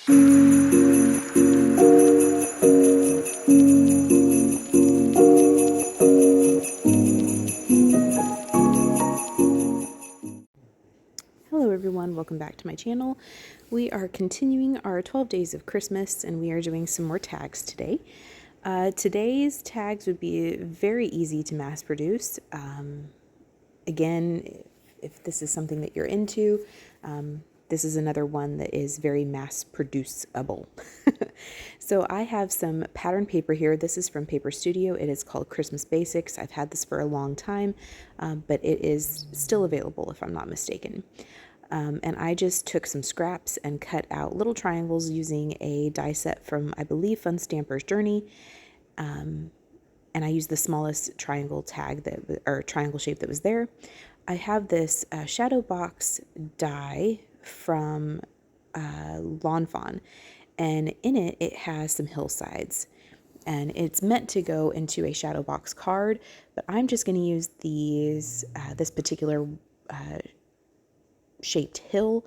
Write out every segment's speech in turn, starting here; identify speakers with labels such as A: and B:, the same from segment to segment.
A: Hello everyone, welcome back to my channel. We are continuing our 12 days of Christmas and we are doing some more tags today. Today's tags would be very easy to mass produce. Again, if this is something that you're into, this is another one that is very mass producible. So I have some pattern paper here. This is from Paper Studio. It is called Christmas Basics. I've had this for a long time, but it is still available if I'm not mistaken. And I just took some scraps and cut out little triangles using a die set from, I believe, Fun Stamper's Journey. And I used the smallest triangle tag triangle shape that was there. I have this shadow box die from Lawn Fawn, and in it, it has some hillsides. And it's meant to go into a shadow box card, but I'm just going to use this particular shaped hill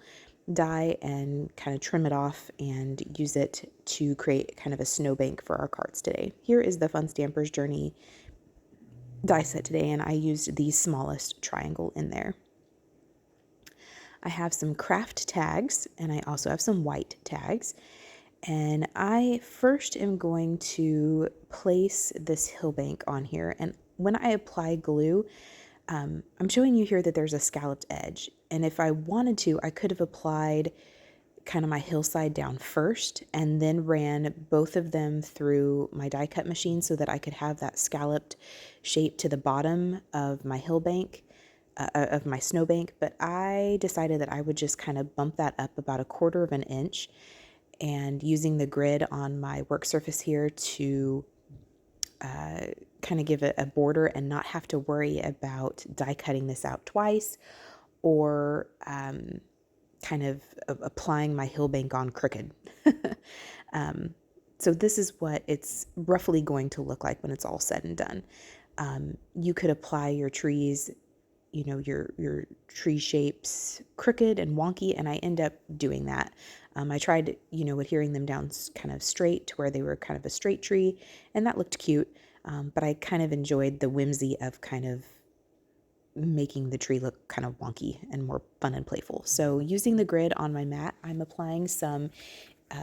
A: die and kind of trim it off and use it to create kind of a snowbank for our cards today. Here is the Fun Stamper's Journey die set today, and I used the smallest triangle in there. I have some craft tags and I also have some white tags. And I first am going to place this hill bank on here. And when I apply glue, I'm showing you here that there's a scalloped edge. And if I wanted to, I could have applied kind of my hillside down first and then ran both of them through my die cut machine so that I could have that scalloped shape to the bottom of my hill bank, of my snowbank. But I decided that I would just kind of bump that up about 1/4 of an inch, and using the grid on my work surface here to kind of give it a border and not have to worry about die cutting this out twice or kind of applying my hill bank on crooked. So this is what it's roughly going to look like when it's all said and done. You could apply your trees, you know, your tree shapes crooked and wonky, and I end up doing that. I tried, adhering them down kind of straight to where they were kind of a straight tree, and that looked cute. But I kind of enjoyed the whimsy of kind of making the tree look kind of wonky and more fun and playful. So using the grid on my mat, I'm applying some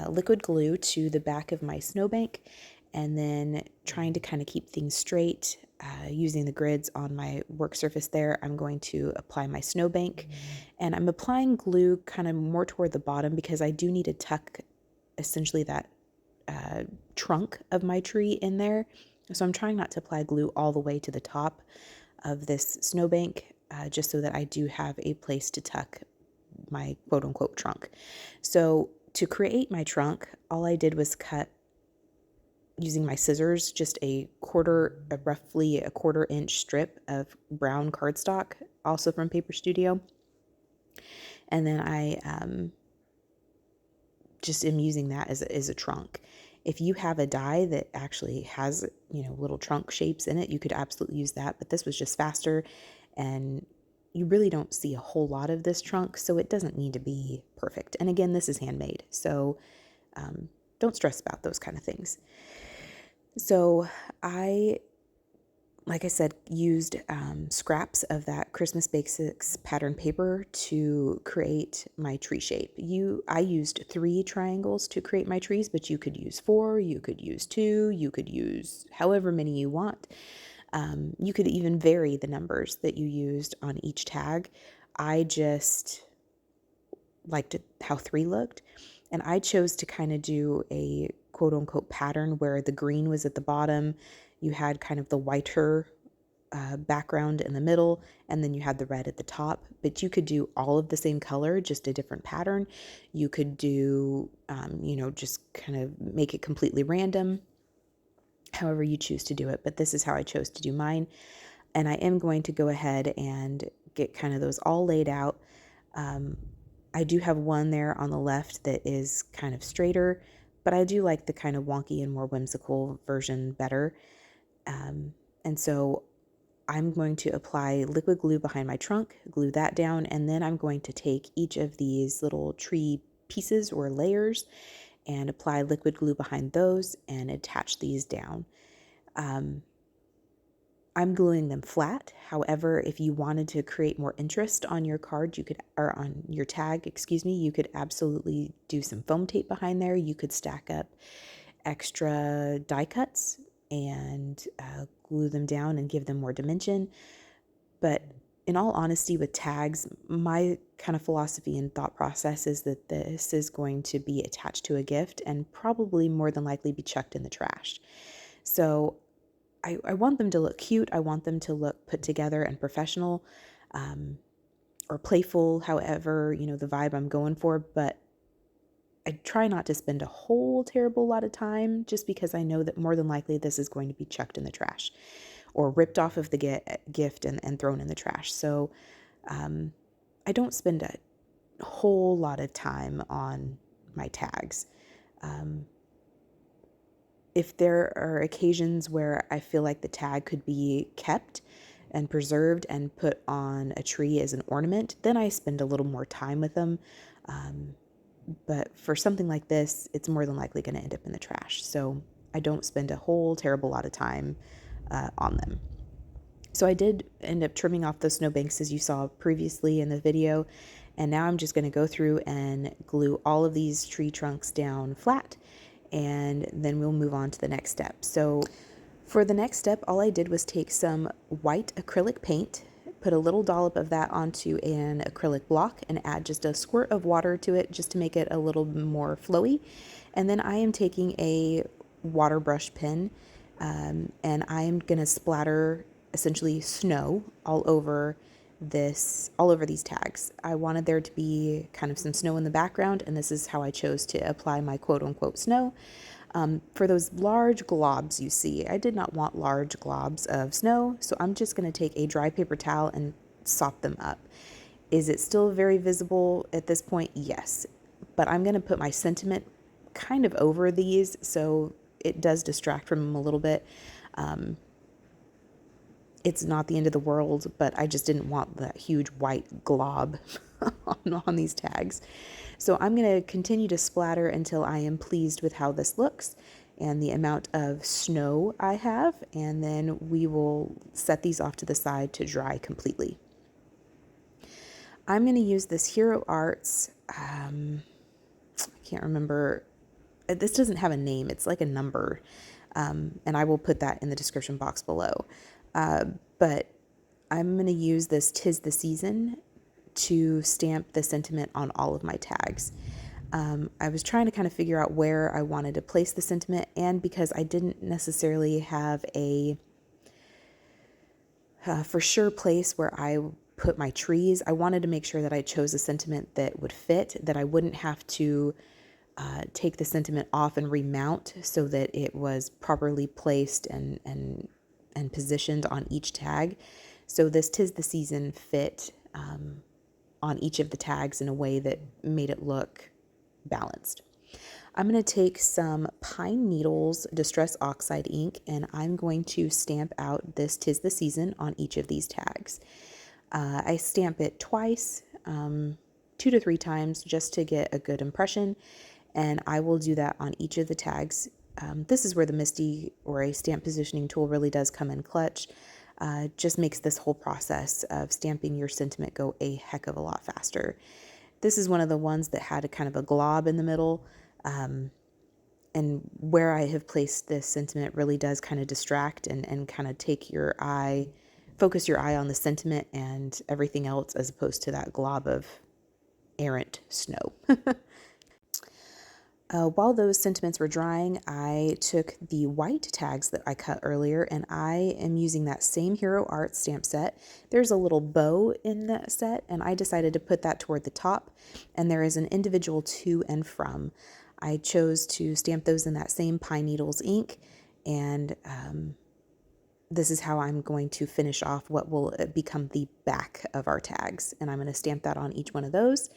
A: liquid glue to the back of my snowbank, and then trying to kind of keep things straight. Using the grids on my work surface there, I'm going to apply my snowbank, and I'm applying glue kind of more toward the bottom because I do need to tuck essentially that trunk of my tree in there. So I'm trying not to apply glue all the way to the top of this snowbank, just so that I do have a place to tuck my quote-unquote trunk. So to create my trunk, all I did was cut, using my scissors, just roughly a 1/4 inch strip of brown cardstock, also from Paper Studio. And then I just am using that as a trunk. If you have a die that actually has, little trunk shapes in it, you could absolutely use that. But this was just faster, and you really don't see a whole lot of this trunk, so it doesn't need to be perfect. And again, this is handmade, so don't stress about those kind of things. So I, like I said, used scraps of that Christmas Basics pattern paper to create my tree shape. I used 3 triangles to create my trees, but you could use 4, you could use 2, you could use however many you want. You could even vary the numbers that you used on each tag. I just liked how 3 looked, and I chose to kind of do a quote-unquote pattern where the green was at the bottom, you had kind of the whiter background in the middle, and then you had the red at the top. But you could do all of the same color, just a different pattern. You could do, just kind of make it completely random, however you choose to do it. But this is how I chose to do mine. And I am going to go ahead and get kind of those all laid out. I do have one there on the left that is kind of straighter, but I do like the kind of wonky and more whimsical version better. And so I'm going to apply liquid glue behind my trunk, glue that down, and then I'm going to take each of these little tree pieces or layers and apply liquid glue behind those and attach these down. I'm gluing them flat. However, if you wanted to create more interest on your card, you could, or on your tag, excuse me, you could absolutely do some foam tape behind there. You could stack up extra die cuts and glue them down and give them more dimension. But in all honesty, with tags, my kind of philosophy and thought process is that this is going to be attached to a gift and probably more than likely be chucked in the trash. So I want them to look cute. I want them to look put together and professional, or playful, however, the vibe I'm going for. But I try not to spend a whole terrible lot of time, just because I know that more than likely this is going to be chucked in the trash or ripped off of the gift and thrown in the trash. So I don't spend a whole lot of time on my tags. If there are occasions where I feel like the tag could be kept and preserved and put on a tree as an ornament, then I spend a little more time with them. But for something like this, it's more than likely going to end up in the trash. So I don't spend a whole terrible lot of time on them. So I did end up trimming off those snowbanks as you saw previously in the video. And now I'm just going to go through and glue all of these tree trunks down flat. And then we'll move on to the next step. So for the next step, all I did was take some white acrylic paint, put a little dollop of that onto an acrylic block and add just a squirt of water to it just to make it a little more flowy. And then I am taking a water brush pen and I am going to splatter essentially snow all over these tags. I wanted there to be kind of some snow in the background, and this is how I chose to apply my quote-unquote snow. For those large globs you see, I did not want large globs of snow, so I'm just going to take a dry paper towel and sop them up. Is it still very visible at this point? Yes, but I'm going to put my sentiment kind of over these, so it does distract from them a little bit. It's not the end of the world, but I just didn't want that huge white glob on these tags. So I'm going to continue to splatter until I am pleased with how this looks and the amount of snow I have, and then we will set these off to the side to dry completely. I'm going to use this Hero Arts, I can't remember, this doesn't have a name, it's like a number, and I will put that in the description box below. But I'm going to use this 'Tis the Season to stamp the sentiment on all of my tags. I was trying to kind of figure out where I wanted to place the sentiment, and because I didn't necessarily have a for sure place where I put my trees, I wanted to make sure that I chose a sentiment that would fit, that I wouldn't have to take the sentiment off and remount so that it was properly placed and positioned on each tag. So this 'Tis the Season fit on each of the tags in a way that made it look balanced. I'm going to take some Pine Needles Distress Oxide ink, and I'm going to stamp out this 'Tis the Season on each of these tags. I stamp it twice, 2 to 3 times, just to get a good impression, and I will do that on each of the tags. This is where the MISTI or a stamp positioning tool really does come in clutch. Just makes this whole process of stamping your sentiment go a heck of a lot faster. This is one of the ones that had a kind of a glob in the middle, and where I have placed this sentiment really does kind of distract and kind of focus your eye on the sentiment and everything else as opposed to that glob of errant snow. While those sentiments were drying, I took the white tags that I cut earlier, and I am using that same Hero Art stamp set. There's a little bow in that set, and I decided to put that toward the top, and there is an individual to and from. I chose to stamp those in that same Pine Needles ink, and this is how I'm going to finish off what will become the back of our tags, and I'm going to stamp that on each one of those.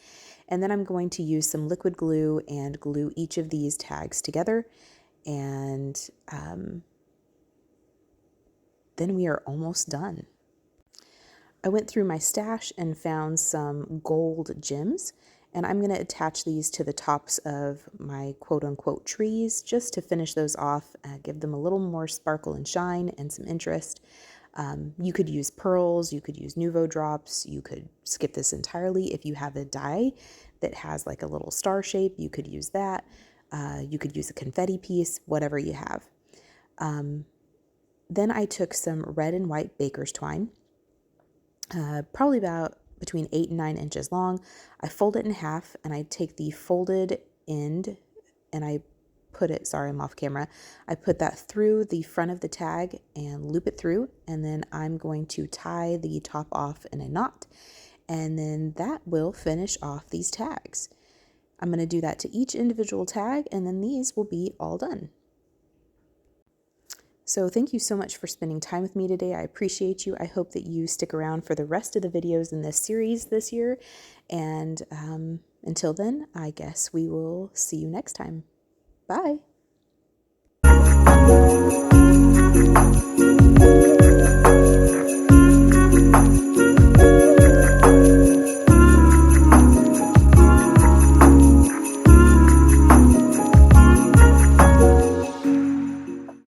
A: And then I'm going to use some liquid glue and glue each of these tags together. And then we are almost done. I went through my stash and found some gold gems, And I'm going to attach these to the tops of my quote-unquote trees just to finish those off, give them a little more sparkle and shine and some interest. You could use pearls, you could use Nuvo drops, you could skip this entirely. If you have a die that has like a little star shape, you could use that. You could use a confetti piece, whatever you have. Then I took some red and white baker's twine, probably about between 8 and 9 inches long. I fold it in half and I take the folded end and I put it, sorry, I'm off camera. I put that through the front of the tag and loop it through, and then I'm going to tie the top off in a knot, and then that will finish off these tags. I'm going to do that to each individual tag, and then these will be all done. So thank you so much for spending time with me today. I appreciate you. I hope that you stick around for the rest of the videos in this series this year. And until then, I guess we will see you next time. Bye.